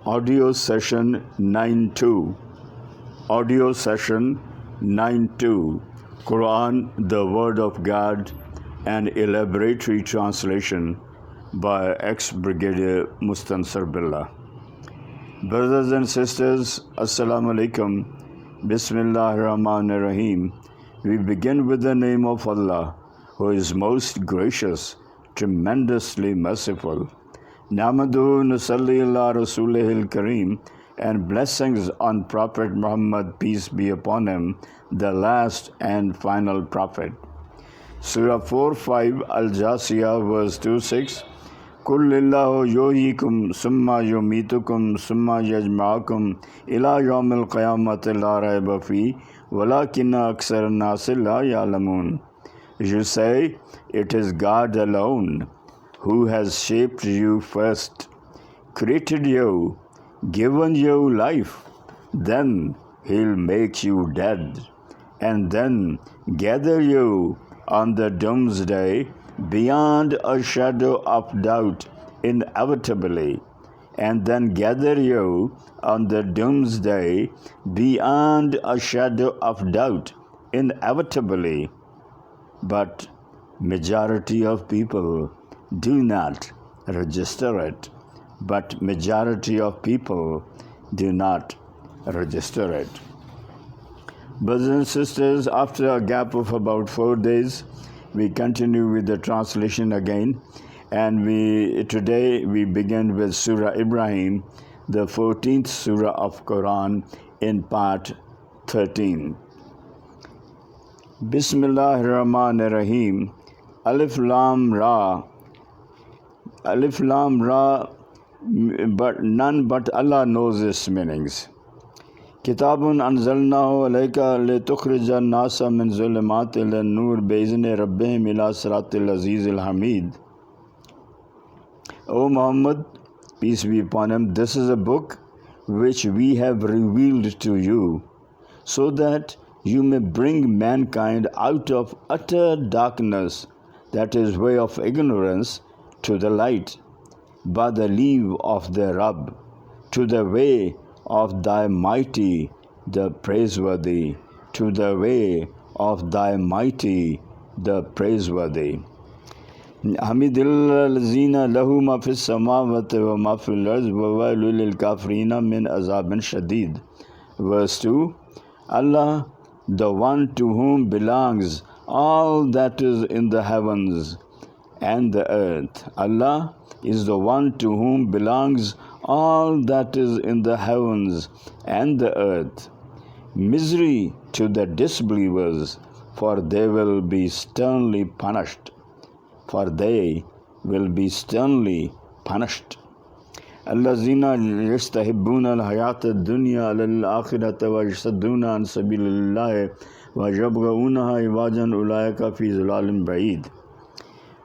Audio Session 9.2. Audio Session 9.2. Quran, the Word of God, an elaboratory translation by ex-Brigadier Mustansar Billah. Brothers and sisters, Assalamu alaikum. Bismillahir Rahmanir Rahim. We begin with the name of Allah, who is most gracious, tremendously merciful. Namaduhu nusalli ala Rasulihil Kareem, and blessings on Prophet Muhammad, peace be upon him, the last and final prophet. Surah 4:5 Al-Jasiyah, verse 2:6. Kullillahu yuhyikum summa yumitukum summa yajma'akum ila yawmil qiyamati la rayba fi walakinna aksara nasi la ya'lamun. You say, it is God alone who has shaped you first, created you, given you life, then he'll make you dead, and then gather you on the doomsday beyond a shadow of doubt, inevitably, and then gather you on the doomsday beyond a shadow of doubt, inevitably. But majority of people do not register it. But majority of people do not register it. Brothers and sisters, after a gap of about 4 days, we continue with the translation again, and today we begin with Surah Ibrahim, the 14th Surah of Quran, in part 13. Bismillahir Rahmanir Rahim. Alif Lam Ra. Alif Lam Ra, but none but Allah knows its meanings. Kitabun anzalnahu alayka litukhrija an-nasa min zulumati ila-nur bi-izni rabbihim ila siratil azizil hamid. O Muhammad, peace be upon him, this is a book which we have revealed to you, so that you may bring mankind out of utter darkness, that is, way of ignorance, to the light, by the leave of their Rabb, to the way of thy mighty, the praiseworthy, to the way of thy mighty, the praiseworthy. Hamidillah lazina lahu ma fis samawati wa ma fil ardi wa wailul lil kafirina min azabin shadid. Verse 2. Allah, the one to whom belongs all that is in the heavens and the earth. Allah is the one to whom belongs all that is in the heavens and the earth. Misery to the disbelievers, for they will be sternly punished. For they will be sternly punished. Allazina yastahibbuna al-hayata ad-dunya ala-al-akhirati wa yasadduna an sabilillahi wa yabghawunaha iwajan ulaika fi dhalalin ba'id.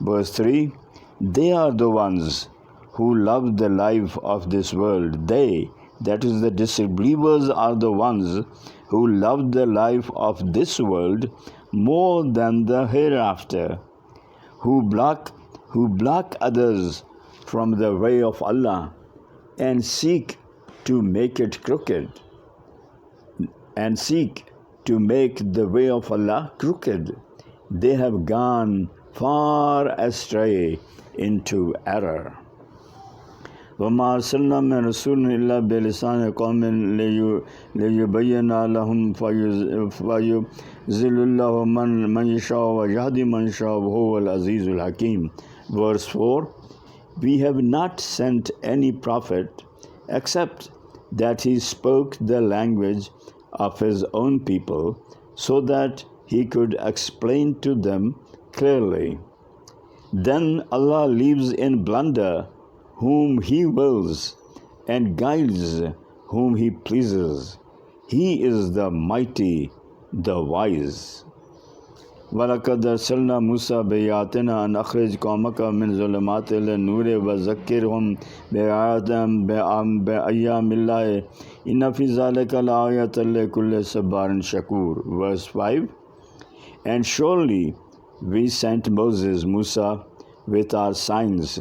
Verse 3. They are the ones who love the life of this world. They, that is the disbelievers, are the ones who love the life of this world more than the hereafter, who block others from the way of Allah and seek to make it crooked, and seek to make the way of Allah crooked. They have gone far astray into error. وَمَا أَرْسَلْنَا مِن رَسُولٍ إِلَّا بِلِسَانِ قَوْمٍ لِيُبَيِّنَ لَهُمْ فَيُضِلُّ اللَّهُ مَن يَشَاءُ وَيَهْدِي مَن يَشَاءُ وَهُوَ الْعَزِيزُ الْحَكِيمُ. Verse 4. We have not sent any prophet except that he spoke the language of his own people, so that he could explain to them clearly. Then Allah leaves in blunder whom He wills and guides whom He pleases. He is the mighty, the wise. وَلَقَدْ أَرْسَلْنَا مُوسَى بِآيَاتِنَا أَنْ أَخْرِجْ قَوْمَكَ مِنْ ظُلُمَاتِ إِلَى النُّورِ وَذَكِّرْهُمْ بِأَيَّامِ اللَّهِ إِنَّ فِي ذَلِكَ لَآيَةً لِكُلِّ صَبَّارٍ شَكُورٍ. Verse 5. And surely we sent Musa, with our signs,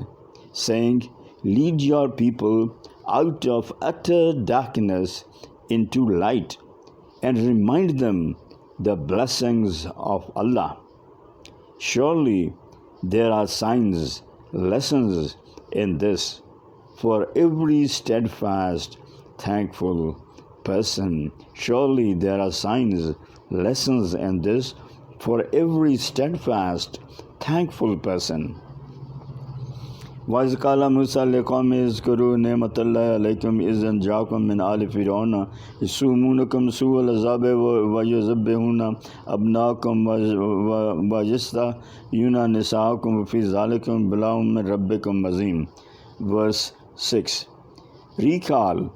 saying, lead your people out of utter darkness into light and remind them the blessings of Allah. Surely there are signs, lessons in this for every steadfast, thankful person. Surely there are signs, lessons in this for every steadfast, thankful person. وَإِذْ قَالَ مُوسَى لِقَوْمِهِ اذْكُرُوا نِعْمَةَ اللَّهِ عَلَيْكُمْ إِذْ أَنْجَاكُم مِّنْ آلِ فِرْعَوْنَ يَسُومُونَكُمْ سُوءَ الْعَذَابِ وَيُذَبِّحُونَ أَبْنَاءَكُمْ وَيَسْتَحْيُونَ نِسَاءَكُمْ وَفِي ذَلِكُمْ بَلَاءٌ مِّن رَبِّكُمْ عَظِيمٌ. Verse 6. Recall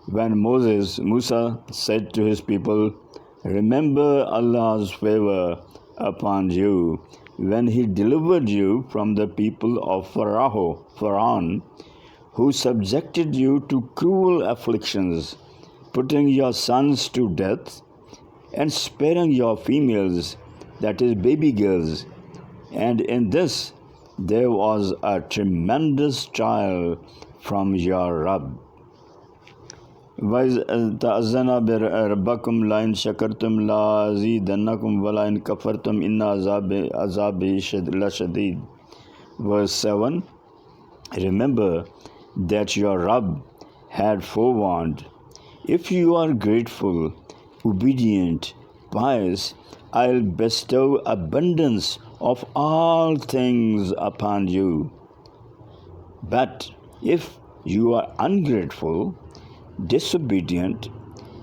when Musa said to his people, remember Allah's favor upon you when he delivered you from the people of Pharaoh, who subjected you to cruel afflictions, putting your sons to death and sparing your females, that is, baby girls. And in this there was a tremendous trial from your Rabb. وَإِذْ تَأَذَّنَ بِرَبِّكُمْ لَئِنْ شَكَرْتُمْ لَأَزِيدَنَّكُمْ وَلَئِنْ كَفَرْتُمْ إِنَّ عَذَابِي لَشَدِيدٌ. Verse 7. Remember that your Rabb had forewarned, if you are grateful, obedient, pious, I'll bestow abundance of all things upon you. But if you are ungrateful, disobedient,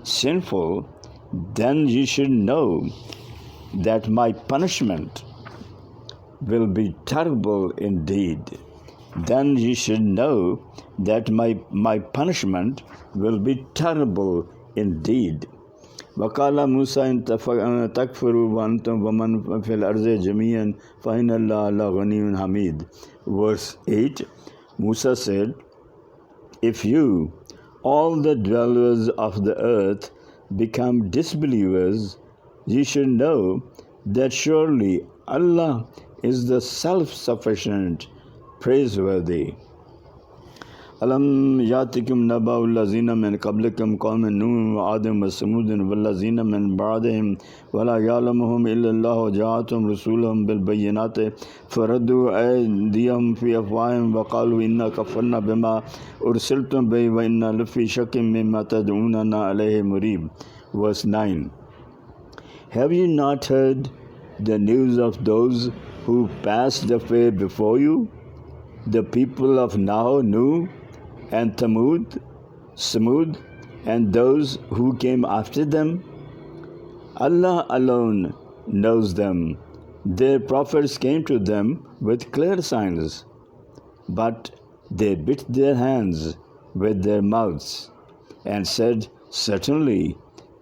sinful, then you should know that my punishment will be terrible indeed. Then you should know that my punishment will be terrible indeed. وَقَالَ مُوسَى إِن تَكْفُرُوا وَأَنْتُمْ وَمَنْ فِي الْأَرْضِ جَمِيعًا فَإِنَّ اللَّهَ لَغَنِيٌّ حَمِيدٌ. Verse 8. Musa said, if you, all the dwellers of the earth, become disbelievers, you should know that surely Allah is the self-sufficient, praiseworthy. أَلَمْ يَأْتِكُمْ نَبَأُ الَّذِينَ مِنْ قَبْلِكُمْ قَوْمِ نُوحٍ وَعَادٍ وَثَمُودَ وَالَّذِينَ مِنْ بَعْدِهِمْ وَلَا يَعْلَمُهُمْ إِلَّا اللَّهُ وَجَاءَتْهُمْ رُسُلُهُم بِالْبَيِّنَاتِ فَرَدُّوا أَيْدِيَهُمْ فِي أَفْوَاهِهِمْ وَقَالُوا إِنَّا كَفَرْنَا بِمَا أُرْسِلْتُمْ بِهِ وَإِنَّا لَفِي شَكٍّ مِّمَّا تَدْعُونَنَا إِلَيْهِ مُرِيبٍ. Verse 9. Have you not heard the news of those who passed the way before you, the people of Nuh and Samud, and those who came after them? Allah alone knows them. Their prophets came to them with clear signs, but they bit their hands with their mouths and said, certainly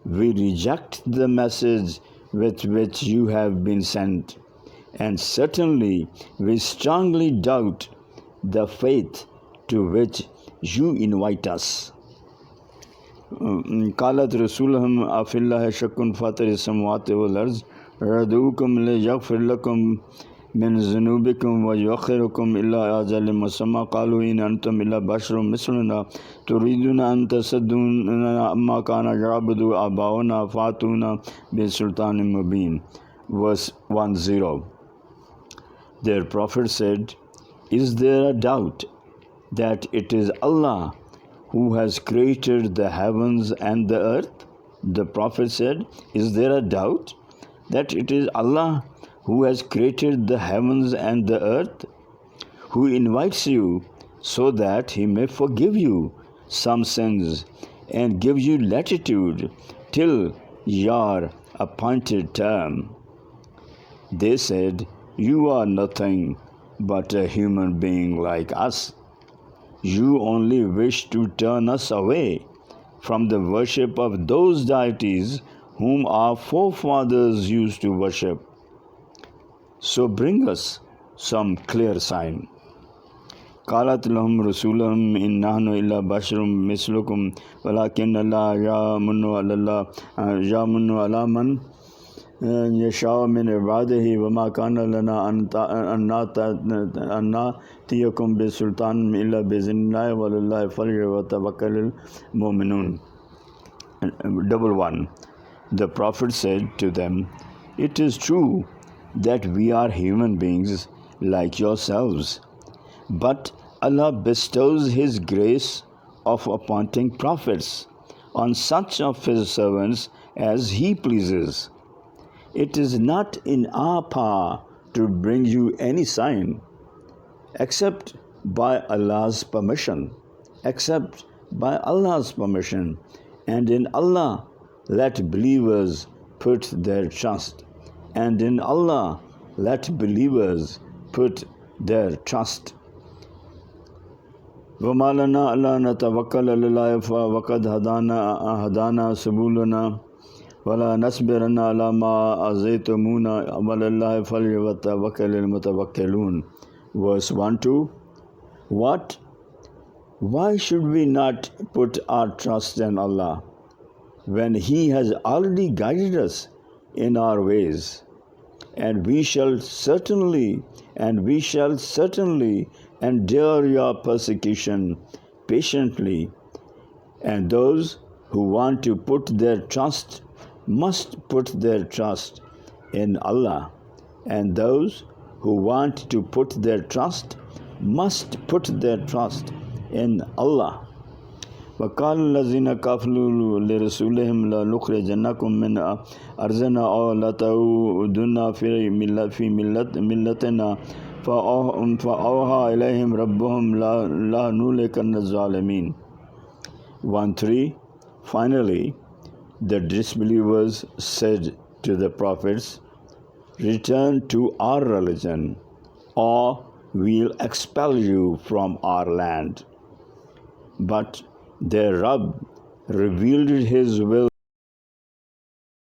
we reject the message with which you have been sent, and certainly we strongly doubt the faith to which you invite us. قالت رسولهم أفي الله شك فاطر السماوات والأرض يدعوكم ليغفر لكم من ذنوبكم ويؤخركم إلى أجل مسمى قالوا إن أنتم إلا بشر مثلنا تريدون أن تصدونا عما كان يعبد آباؤنا فأتونا بسلطان مبين. Verse 10. Their prophet said, is there a doubt that it is Allah who has created the heavens and the earth? The prophet said, is there a doubt that it is Allah who has created the heavens and the earth, who invites you so that he may forgive you some sins and give you latitude till your appointed term? They said, you are nothing but a human being like us. You only wish to turn us away from the worship of those deities whom our forefathers used to worship. So bring us some clear sign. قالت لهم رسولهم إن نحن إلا بشر مثلكم ولكن الله يمن على من يشاء من عباده وما كان لنا أن نأتيكم بسلطان إلا بإذن الله وعلى الله فليتوكل المؤمنون. 11. The Prophet said to them, "It is true that we are human beings like yourselves, but Allah bestows His grace of appointing prophets on such of His servants as He pleases. It is not in our power to bring you any sign except by Allah's permission, except by Allah's permission, and in Allah let believers put their trust, and in Allah let believers put their trust." وَمَا لَنَا أَلَّا نَتَوَكَّلَ عَلَى اللَّهِ وَقَدْ هَدَانَا سُبُلَنَا وَلَا نَصْبِرَنَّ عَلَى مَا آذَيْتُمُونَا وَعَلَى اللَّهِ فَلْيَتَوَكَّلِ الْمُتَوَكِّلُونَ. Verse 1-2. What? Why should we not put our trust in Allah when He has already guided us in our ways? And we shall certainly endure your persecution patiently. And those who want to put their trust must put their trust in Allah. And those who want to put their trust must put their trust in Allah. وَقَالَ الَّذِينَ كَفَرُوا لِرُسُلِهِمْ لَنُخْرِجَنَّكُم مِّنْ أَرْضِنَا أَوْ لَتَعُودُنَّ فِي مِلَّتِنَا فَأَوْحَىٰ إِلَيْهِمْ رَبُّهُمْ لَنُهْلِكَنَّ الظَّالِمِينَ. 1-3. Finally, the disbelievers said to the prophets, "Return to our religion, or we'll expel you from our land." But their Rabb revealed His will